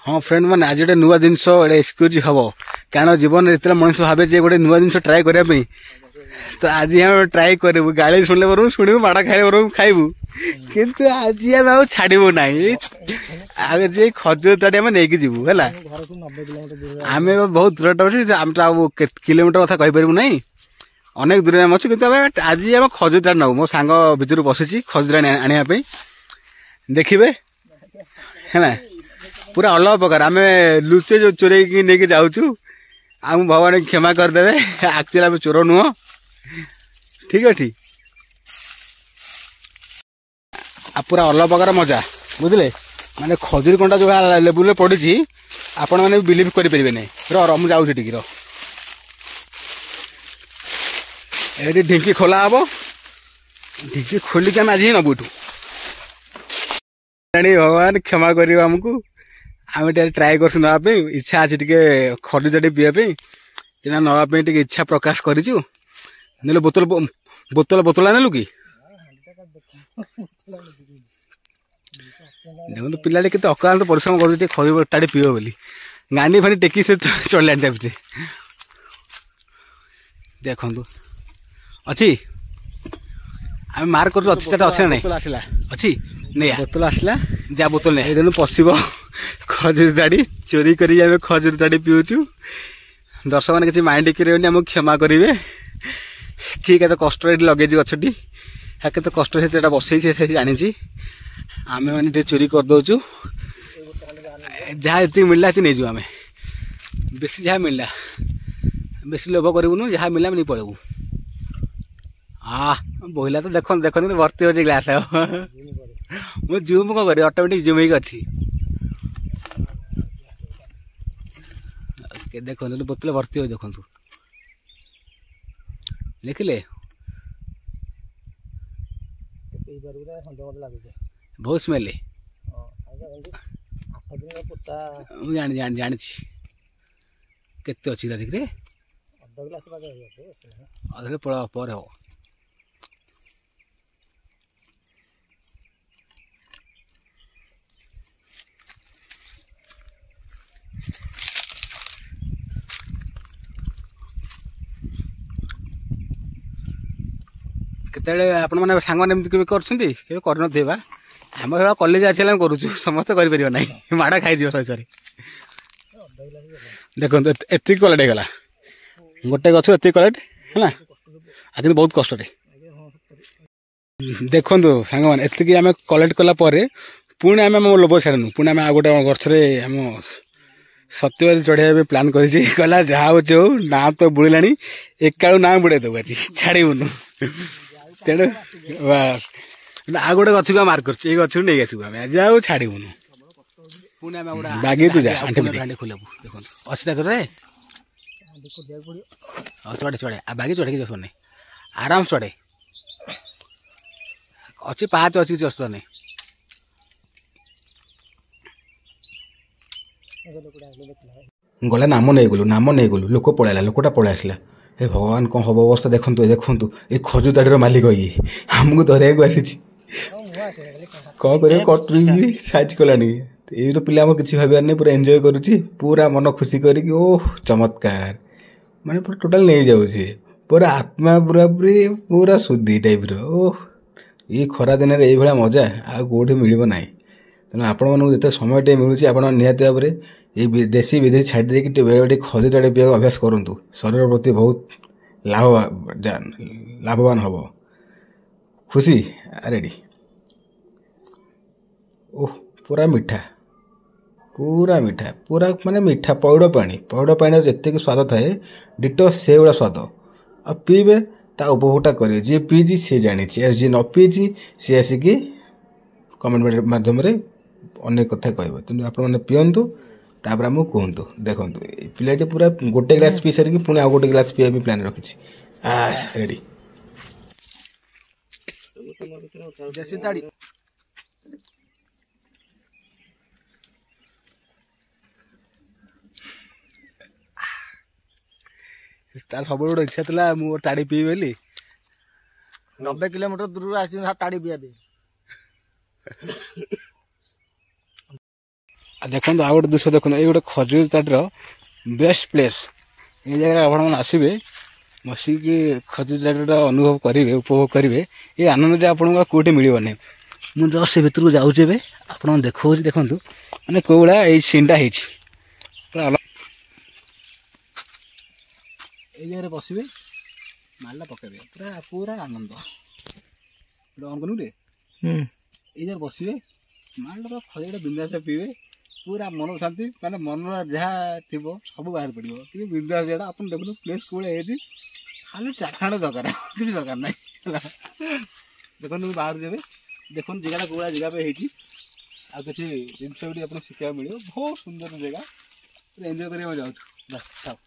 हाँ फ्रेंड मैंने आज गोटे नुआ जिनस एक्सक्यूज हम कारण जीवन जिते मनुष्य भावे जे गोटे नुआ जिन ट्राए करने तो आज हम ट्राए करूँ गाड़ी शुणिले बरु शुणु माड़ खाइले बरु खाइबू किंतु आज आम छाड़ू ना जे खजूर ताड़ी आम नहीं जीवु है आम बहुत दूर आम तो किलोमीटर कथा कहीपर ना अनेक दूर आम अच्छे कि आज आम खजूर ताड़ी नौ मो सांग भितर बसी खजूर आने देखिए है ना पूरा अलग प्रकार आम लुचे जो चोरे नहीं जाऊँ आम भगवान क्षमा करदे एक्चुअली आम चोर नुह ठीक अच्छे पूरा अलग प्रकार मजा बुझे माने खजूरी कंटा जो लेवल पड़ी आपण मैंने बिलीव करें ना मुझे जाऊँ टिकी ये ढिंकी खोला हम ढिंकी खोलिक आम आज ही नबू भगवान क्षमा कर आमको आम ट्राए कर नापी इच्छा अच्छे टे खजुरी पीवाई नापी टे इच्छा प्रकाश करूँ बोतल बोतल बोतल नेलु कि देखो पिला के अक्लांत परिश्रम कर खजूर टाड़ी पीव बोली गांडी फाणी टेकी से चढ़ देखु अच्छी आम मार्क कर अच्छे ना अच्छी नहीं बोतल आसला जा बोतल नहीं पशब खजूर ताड़ी चोरी कर खजूर ताड़ी पीऊचु दर्शक मैंने किसी माइंड करेंगे आमको क्षमा करेंगे किए के कष्ट लगे गछटी के कष्ट से बसई से जानी आम मैंने चोरी करदे जहाँ ये मिलला ये नहीं आम बेसी जहाँ मिलला बेसी लोभ करूँ जहाँ मिलला नहीं पड़ेबू बोला तो देख देख भर्ती हो ग्लास मुझे जूम कौन कर ऑटोमेटिक जूम ही अच्छी देखो बोतल भर्ती हो देखु लिखिले बहुत स्मेल जानी जानी जानी केते अच्छी देखिए अधे पड़ा पर हो केते आपण मैंने सांग एमती के कर आम कलेज आम करुँ समस्त कर ना माड़ खाई शैशे देखो एति कलेक्ट होगा गोटे गछ एति कलेक्ट है आज बहुत कष्ट देखु सांग मैंने एति आम कलेक्ट कलापर पुणी आम लोभ छाड़ू पुणी आम आ गोटे गछरे आम सत्यवादी चढ़ाई प्लां कर जहाँ हो ना तो बुड़ेला एका ना बुड़े दो आज छाड़बूनु तेणु बस आ गोटे गछ को मार्क कर गछ नहीं आसू आम आज आउ छाड़बूनु पुणी आम बागे तू जा आंटी खोल देखो अच्छी तोरे चढ़े चढ़े आ बागे चढ़े कि नहीं आराम चढ़े अच्छी पाँच अच्छी किसी असुविधा नहीं गला नाम नहीं गलु लोक पलैला लोकटा पलि आसला हे भगवान कौन हम अवस्था देखु देखु ये खजूर ताड़ीर मालिक ये आमको धरवाक आसी कौन कर कटुरी साइज कलानी ये तो पिला किसी भाबार नहीं पूरा एंजॉय करुच्ची पूरा मन खुशी करके ओह चमत्कार माने पूरा टोटाल नहीं जाऊे पूरा आत्मा पूरा पूरी पूरा शुद्धि टाइप ओह ये खरा दिन ये मजा आ कौटी मिल ना तेना आपण मानक जिते समय टे मिलूँ आप निहती भाव में ये देशी विदेशी छाड़ देकी बेले खजूर ताड़ी पीवा अभ्यास करूँ शरीर प्रति बहुत लाभवान हम खुशी रेडी ओह पूरा मीठा पूरा माने मीठा पौड़ पानी जितने स्वाद थाए डिटो से भाया स्वाद आ पीबे ता उपभोगटा करेंगे जी पीची सी जानी जी न पीची सी आसिक कमेंट माध्यम अनेक कथा कह तेनाली आपने पीयंतु तापर आमको कहतु देखु पिलाटी पूरा गोटे ग्लास पी सारिकी पुणी आउ गोटे ग्लास पीवा प्लान रखी रेडी तार सब गोटे इच्छा था मुझे ताड़ी पीबी बोली 90 किलोमीटर दूर ताड़ी पिया देखो आ गोटे दृश्य देखो ये गोटे खजूरी ताटीर बेस्ट प्लेस ये जगह आपण आसवे बसिकी खजूरी ताटीर अनुभव करेंगे उपभोग करेंगे ये आनंद आपको कौटे मिलने मुझे जस्ट से भितर को जाऊे आप देखा देखूँ मैंने कौ भाया ये सीनटा हो जगह बसवे माला पकेबे पूरा पूरा आनंद अन करूँ रे ये जगह बसवे माला खजूरी बिंदास पीबे पूरा मन शांति माने मन जहाँ थी सब बाहर पड़ो कि बिंदास जाटा आप देखो प्लेस कौन है खाली चाखाण दरकार किसी दरकार ना देखो बाहर जाए देखो जगह कौड़ा जगह पे होती आ किसी जिनस भी आप शिखा मिले बहुत सुंदर जगह एंजॉय करने जाऊँ बस